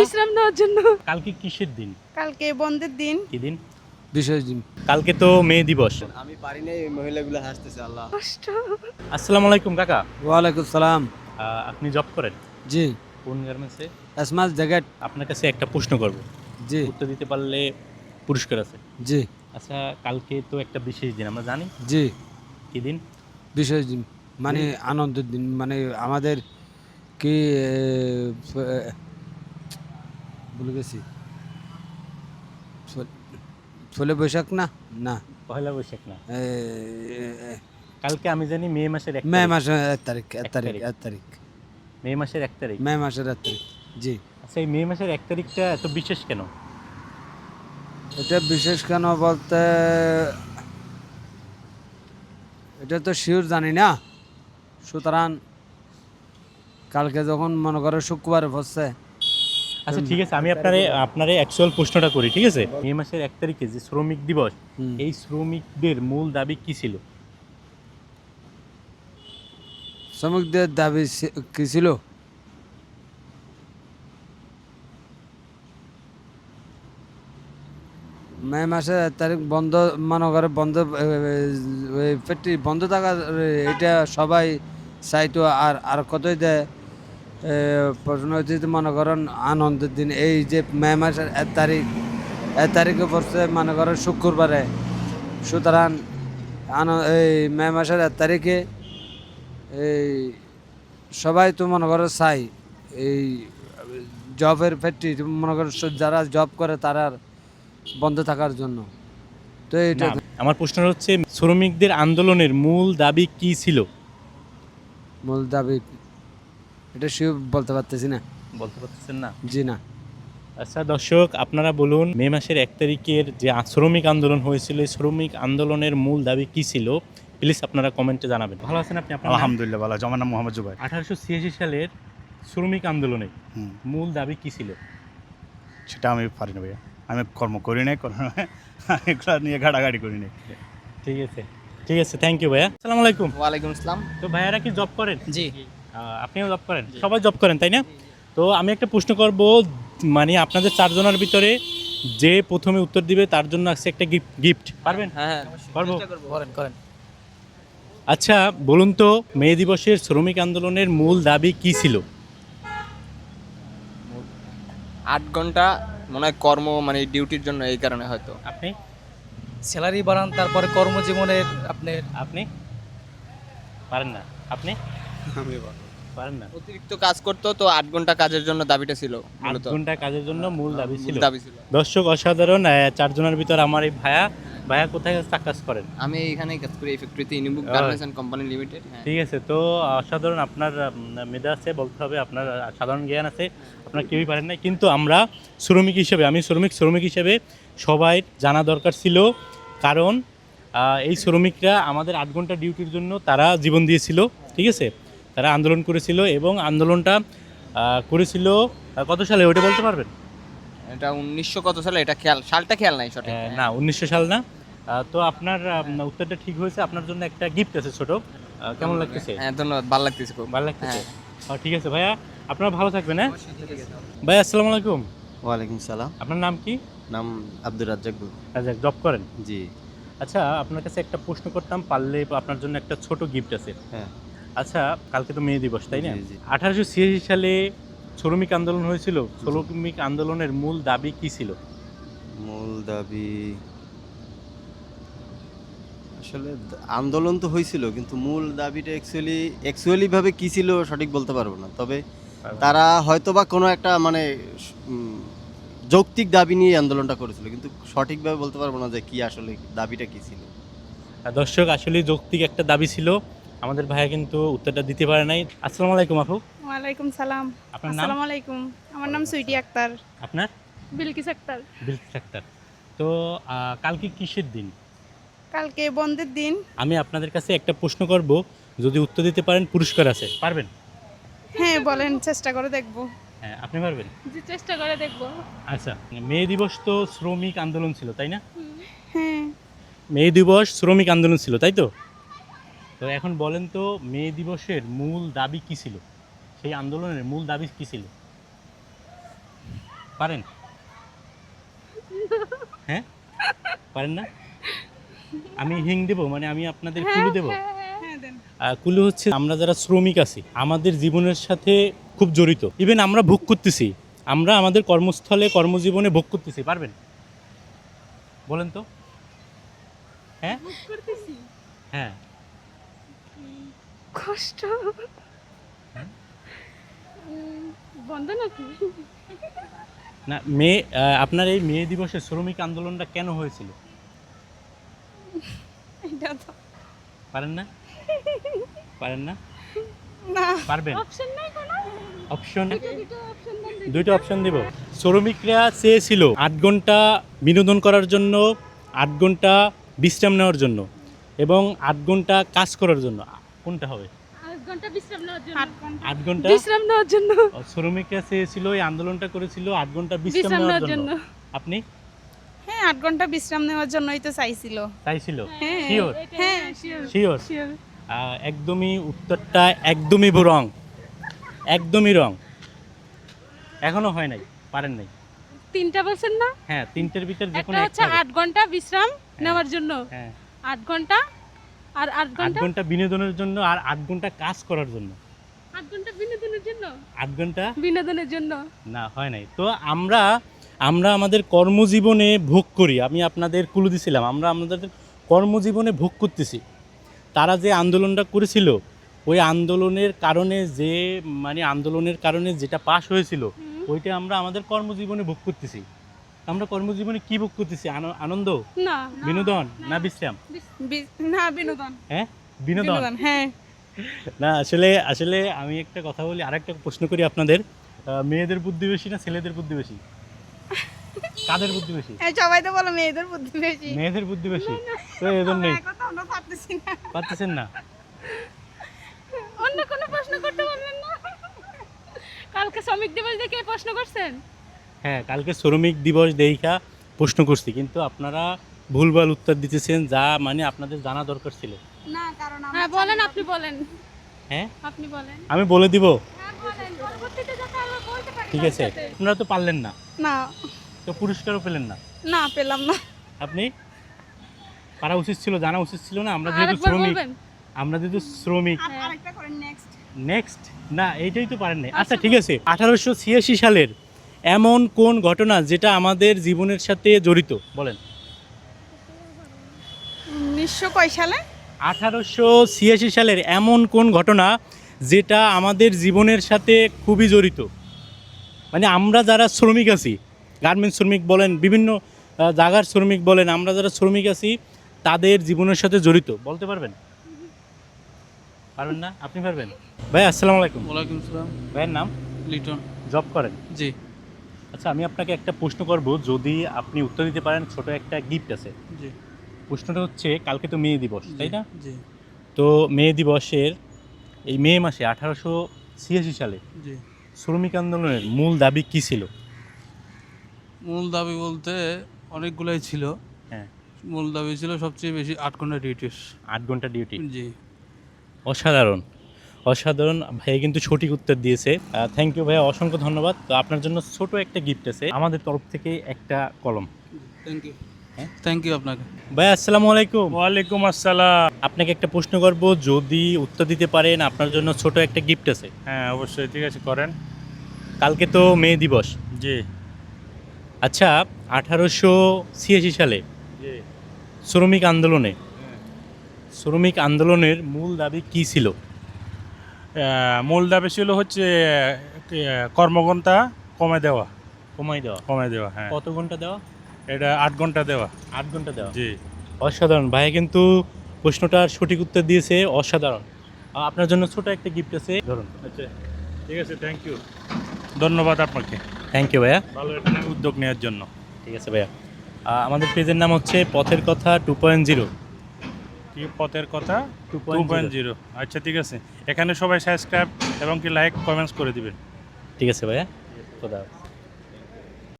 বিশ্রাম নেওয়ার জন্য। কালকে কিসের দিন? কালকে বন্ধের দিন। কি দিন? বিশেষ দিন। কালকে তো মে দিবস। আমি পারি নাই, ওই মহিলাগুলো হাসতেছে আল্লাহ। কষ্ট। আসসালামু আলাইকুম কাকা। ওয়ালাইকুম সালাম। আপনি জব করেন জি। কোন গার্মেন্টসে? আসমাস জ্যাকেট। আপনার কাছে একটা প্রশ্ন করব, জি উত্তর দিতে পারলে পুরস্কার আছে। জি আচ্ছা, কালকে তো একটা বিশেষ দিন, আমরা জানি। জি কি দিন? বিশেষ দিন মানে আনন্দের দিন, মানে আমাদের কি ভুলে গেছি। ষোলো বৈশাখ না, না পহেলা বৈশাখ না, এ, কালকে আমি জানি মে মাসের এক মে তারিখ। মাসের 1 তারিখ। মে মাসের 1 তারিখ। মে মাসের 1 তারিখ। জি। আচ্ছা, এই মে মাসের 1 তারিখটা এত বিশেষ কেন? এটা বিশেষ কেন বলতে, এটা তো শিওর জানি না, সুতরাং কালকে যখন মনে করো শুক্রবার পড়ছে। আচ্ছা ঠিক আছে, আমি আপনারে অ্যাকচুয়াল প্রশ্নটা করি, ঠিক আছে? মে মাসের 1 তারিখে যে শ্রমিক দিবস, এই শ্রমিকদের মূল দাবি কি ছিল? শ্রমিকদের দাবি কি ছিল? মে মাসের 1 তারিখ বন্ধ, মনে করে বন্ধ, ফ্যাক্টরি বন্ধ থাকার, এটা সবাই চাইতো। আর আর কতই দেয় প্রশ্ন হচ্ছে মনে করেন আনন্দের দিন, এই যে মে মাসের 1 তারিখ, 1 তারিখে পড়ছে মনে করেন শুক্রবারে। সুতরাং এই মে মাসের 1 তারিখে এই সবাই তো মনে করো চাই এই জবের ফ্যাক্টরি, মনে করো যারা জব করে তারা বন্ধ থাকার জন্য। তো এটা না, আমার প্রশ্ন হচ্ছে শ্রমিকদের আন্দোলনের মূল দাবি কি ছিল? মূল দাবি এটা শিও বলতে পারতেছি না। বলতে পারতেছেন না? জি না। আচ্ছা দর্শক, আপনারা বলুন, মে মাসের 1 তারিখের যে শ্রমিক আন্দোলন হয়েছিল, এই শ্রমিক আন্দোলনের মূল দাবি কি ছিল? প্লিজ আপনারা কমেন্টে জানাবেন। ভালো আছেন আপনি? আপনার নাম? আলহামদুলিল্লাহ ভালো আছি, আমার নাম মোহাম্মদ জুবাইর। 1886 সালের শ্রমিক আন্দোলনে মূল দাবি কি ছিল? সেটা আমি পারি না ভাইয়া, আমি কর্ম করি নাই, এগুলো নিয়ে ঘাটাঘাটি করি নাই। ঠিক আছে, ঠিক আছে, থ্যাংক ইউ ভাইয়া। আসসালামু আলাইকুম। ওয়ালাইকুম আসসালাম। তো ভাইয়ারা কি জব করেন? জি। আপনিও জব করেন? সবাই জব করেন, তাই না? তো আমি একটা প্রশ্ন করব, মানে আপনাদের 4 জনের ভিতরে যে প্রথমে উত্তর দিবে তার জন্য আছে একটা গিফট। পারবেন? হ্যাঁ পারবো। করেন। আচ্ছা বলুন তো, মে দিবসের শ্রমিক আন্দোলনের মূল দাবি কি ছিল? 8 ঘন্টা মনে হয় কর্ম, মানে ডিউটির জন্য, এই কারণে হয়তো। আপনি? স্যালারি বাড়ান, তারপরে কর্মজীবনের আপনার আপনি পারেন না? আপনি পারেন না? অতিরিক্ত কাজ করতো, তো 8 ঘন্টা কাজের জন্য দাবিটা ছিল 8 মূলত। ঘন্টা কাজের জন্য মূল দাবি ছিল। দাবি ছিল। দর্শক অসাধারণ, 4 জনের ভিতর আমার এই ভাইয়া কোথায় কাজ করেন? আমি এখানেই কাজ করি, এই ফ্যাক্টরিতে, ইনিবুক গার্মেন্টস এন্ড কোম্পানি লিমিটেড। হ্যাঁ ঠিক আছে, তো অসাধারণ আপনার মেধা আছে, বলতে হবে আপনার সাধারণ জ্ঞান আছে, আপনার কেউই পারেন না। কিন্তু আমরা শ্রমিক হিসেবে, আমি শ্রমিক হিসেবে সবাই জানা দরকার ছিল, কারণ এই শ্রমিকরা আমাদের 8 ঘন্টা ডিউটির জন্য তারা জীবন দিয়েছিল, ঠিক আছে? তারা আন্দোলন করেছিল, এবং আন্দোলনটা করেছিল কত সালে, ওটা বলতে পারবেন? এটা 1900 কত সালে, এটা সালটা খেয়াল নাই সঠিক। না, 1900 সাল না। তো আপনার উত্তরটা ঠিক হয়েছে, আপনার জন্য একটা গিফট আছে ছোট। কেমন লাগতেছে? হ্যাঁ ধন্যবাদ, ভালো লাগতেছে খুব। ভালো লাগতেছে? হ্যাঁ। ঠিক আছে ভাইয়া, আপনারা ভালো থাকবেন। হ্যাঁ ভাইয়া, আসসালামু আলাইকুম। ওয়ালাইকুম সালাম। আপনার নাম কি? নাম আব্দুর রাজ্জাক। আচ্ছা, জব করেন? জি। আচ্ছা, আপনার কাছে একটা প্রশ্ন করতাম, পারলে আপনার জন্য একটা ছোট গিফট আছে। হ্যাঁ। আচ্ছা, কালকে তো মে দিবস, তাই না? জি, জি। 1886 সালে শ্রমিক আন্দোলন হয়েছিল, শ্রমিক আন্দোলনের মূল দাবি কি ছিল? মূল দাবি আসলে আন্দোলন তো হয়েছিল, কিন্তু মূল দাবিটা অ্যাকচুয়ালি ভাবে কি ছিল সঠিক বলতে পারবো না। তবে তারা হয়তোবা কোনো একটা মানে যৌক্তিক দাবি নিয়ে আন্দোলনটা করেছিল, কিন্তু সঠিকভাবে বলতে পারবো না যে কি আসলে দাবিটা কি ছিল। দর্শক, আসলে যৌক্তিক একটা দাবি ছিল, আমাদের ভাইয়া কিন্তু উত্তরটা দিতে পারে নাই। আসসালামু আলাইকুম আপু। ওয়ালাইকুম সালাম। আপনার নাম? আসসালামু আলাইকুম। আমার নাম সুইটি আক্তার। আপনার? বিলকিস আক্তার। বিলকিস আক্তার। তো কালকে কিসের দিন? কালকে বন্ধের দিন। আমি আপনাদের কাছে একটা প্রশ্ন করব, যদি উত্তর দিতে পারেন পুরস্কার আছে। পারবেন? হ্যাঁ বলেন, চেষ্টা করে দেখব। হ্যাঁ, আপনি পারবেন? জি, চেষ্টা করে দেখব। আচ্ছা, মে দিবস তো শ্রমিক আন্দোলন ছিল, তাই না? হ্যাঁ। মে দিবস শ্রমিক আন্দোলন ছিল, তাই তো? তো এখন বলেন তো, মে দিবসের মূল দাবি কি ছিল? সেই আন্দোলনের মূল দাবি কি ছিল? পারেন? হ্যাঁ, পারেন না? আমি হিং দেবো, মানে আমি আপনাদের কুলু দেবো। হ্যাঁ দেন। কুলু হচ্ছে আমরা যারা শ্রমিক আছি আমাদের জীবনের সাথে খুব জড়িত। ইভেন আমরা ভোগ করতেছি, আমরা আমাদের কর্মস্থলে কর্মজীবনে ভোগ করতেছি। পারবেন? বলেন তো। হ্যাঁ হ্যাঁ, কষ্ট বন্ধ নাকি? না আপনার এই মে দিবসে শ্রমিক আন্দোলনটা কেন হয়েছিল? এটা তো পারেন না? পারেন না? না, পারবেন? অপশন নাই কোনো। অপশন দুটো অপশন দেন। দুইটা অপশন দিব। শ্রমিকরা চেয়েছিল 8 ঘন্টা বিনোদন করার জন্য, 8 ঘন্টা বিশ্রাম নেওয়ার জন্য এবং 8 ঘন্টা কাজ করার জন্য। কোনটা হবে? 8 ঘন্টা বিশ্রাম নেওয়ার জন্য। 8 ঘন্টা বিশ্রাম নেওয়ার জন্য। শ্রমিকরা চেয়েছিল, এই আন্দোলনটা করেছিল 8 ঘন্টা বিশ্রাম বিশ্রাম নেওয়ার নেওয়ার জন্য। জন্য। আপনি হ্যাঁ 8 ঘন্টা বিশ্রাম নেওয়ার জন্যই তো চাইছিল। চাইছিল? হ্যাঁ শিওর? হ্যাঁ শিওর শিওর? শিওর। একদমই উত্তরটা একদমই রং, একদমই রং। এখনো হয় নাই, পারেন নাই। তিনটা বলছেন না? হ্যাঁ, তিনটের ভিতর যে কোনো একটা হচ্ছে একটা হবে। 8 ঘন্টা বিশ্রাম নেওয়ার জন্য, হ্যাঁ, 8 ঘন্টা আর 8 8 ঘন্টা ঘন্টা বিনোদনের জন্য আর 8 ঘন্টা কাজ করার জন্য। 8 ঘন্টা বিনোদনের জন্য। 8 ঘন্টা বিনোদনের জন্য। না, হয় নাই। তো আমরা আমাদের কর্মজীবনে ভোগ করি। আমি আপনাদের কুলু দিছিলাম, আমরা আমাদের কর্মজীবনে ভোগ করতেছি। তারা যে আন্দোলনটা করেছিল, ওই আন্দোলনের কারণে আন্দোলনের কারণে যেটা পাস হয়েছিল, ওইটা আমরা আমাদের কর্মজীবনে ভোগ করতেছি। আমরা কর্মজীবনে কি ভোগ করতেছি? আনন্দ, না বিনোদন না বিশ্রাম? না বিনোদন। হ্যাঁ, বিনোদন। হ্যাঁ। না, আসলে আমি একটা কথা বলি, আরেকটা প্রশ্ন করি আপনাদের। মেয়েদের বুদ্ধি বেশি না ছেলেদের বুদ্ধি বেশি? কাদের বুদ্ধি বেশি? সবাই তো বলে মেয়েদের বুদ্ধি বেশি। মেয়েদের বুদ্ধি বেশি। তো এই জন্যই কথা আমরা পারতেছি না। পারতেছেন না। অন্য কোনো প্রশ্ন করতে পারবেন না? কালকে শ্রমিক দিবস দেখে এই প্রশ্ন করছেন? হ্যাঁ, কালকে শ্রমিক দিবস দেইখা প্রশ্ন করছি, কিন্তু আপনারা ভুলভাল উত্তর দিতেছেন, যা আপনাদের জানা দরকার ছিল। না, কারণ হ্যাঁ বলেন, আপনি বলেন। হ্যাঁ, আপনি বলেন। আমি বলে দিব। হ্যাঁ বলেন, পরবর্তীতে যাতে আমরা বলতে পারি। ঠিক আছে, আপনারা তো পারলেন না, না তো পুরস্কারও পেলেন না। না পেলাম না। আপনি পারা উচিত ছিল, জানা উচিত ছিল না। আমরা যেহেতু শ্রমিক, আরেকটা করেন নেক্সট। নেক্সট না, এইটাই তো পারেন নাই। আচ্ছা ঠিক আছে, 1886 সালের এমন কোন ঘটনা যেটা আমাদের জীবনের সাথে জড়িত? বলেন। 1900 কয় সালে? 1886 সালের এমন কোন ঘটনা যেটা আমাদের জীবনের সাথে খুবই জড়িত? আমরা যারা শ্রমিক আছি, গার্মেন্টস শ্রমিক বলেন, বিভিন্ন জায়গার শ্রমিক বলেন, আমরা যারা শ্রমিক আছি তাদের জীবনের সাথে জড়িত। বলতে পারবেন? পারবেন না? আপনি পারবেন? ভাই আসসালামু আলাইকুম। ওয়ালাইকুম সালাম। ভাইয়ের নাম? লিটন। জব করেন? জি আচ্ছা, আমি আপনাকে একটা প্রশ্ন করব, যদি আপনি উত্তর দিতে পারেন ছোট একটা গিফট আছে। জি প্রশ্নটা হচ্ছে, কালকে তো মে দিবস, তাই না? জি তো মে দিবসের এই মে মাসে 1886 সালে জি শ্রমিক আন্দোলনের মূল দাবি কী ছিল? মূল দাবি বলতে অনেকগুলাই ছিল। হ্যাঁ, মূল দাবি ছিল সবচেয়ে বেশি 8 ঘন্টা ডিউটিস। 8 ঘন্টা ডিউটি। জি অসাধারণ, অসাধারণ। ভাই কিন্তু সঠিক উত্তর দিয়েছে। থ্যাংক ইউ ভাইয়া, অসংখ্য ধন্যবাদ। তো আপনার জন্য ছোট একটা গিফট আছে আমাদের তরফ থেকে, একটা কলম। Thank you. হ্যাঁ, থ্যাংক ইউ আপনাকে। ভাই আসসালামু আলাইকুম। ওয়ালাইকুম আসসালাম। আপনাকে একটা প্রশ্ন করব, যদি উত্তর দিতে পারেন আপনার জন্য ছোট একটা গিফট আছে। হ্যাঁ অবশ্যই, ঠিক আছে, করেন। কালকে তো মে দিবস। জি আচ্ছা, 1886 সালে জি শ্রমিক আন্দোলনের মূল দাবি কী ছিল? মূল দাবি ছিল হচ্ছে কর্মঘণ্টা কমায় দেওয়া। কমাই দেওয়া। হ্যাঁ, কত ঘন্টা দেওয়া? এটা 8 ঘন্টা দেওয়া। 8 ঘন্টা দেওয়া। জি অসাধারণ। ভাই কিন্তু প্রশ্নটার সঠিক উত্তর দিয়েছে, অসাধারণ। আপনার জন্য ছোট একটা গিফট আছে, ধরুন। আচ্ছা ঠিক আছে, থ্যাংক ইউ, ধন্যবাদ আপনাকে। থ্যাংক ইউ ভাইয়া। ভালো একটা উদ্যোগ নেওয়ার জন্য। ঠিক আছে ভাইয়া। আমাদের পেজের নাম হচ্ছে পথের কথা 2.0। কি পথের কথা 2.0। 2.0। আচ্ছা ঠিক আছে, এখানে সবাই সাবস্ক্রাইব এবং কি লাইক কমেন্টস করে দিবেন। ঠিক আছে ভাইয়া, খোদা হাফেজ।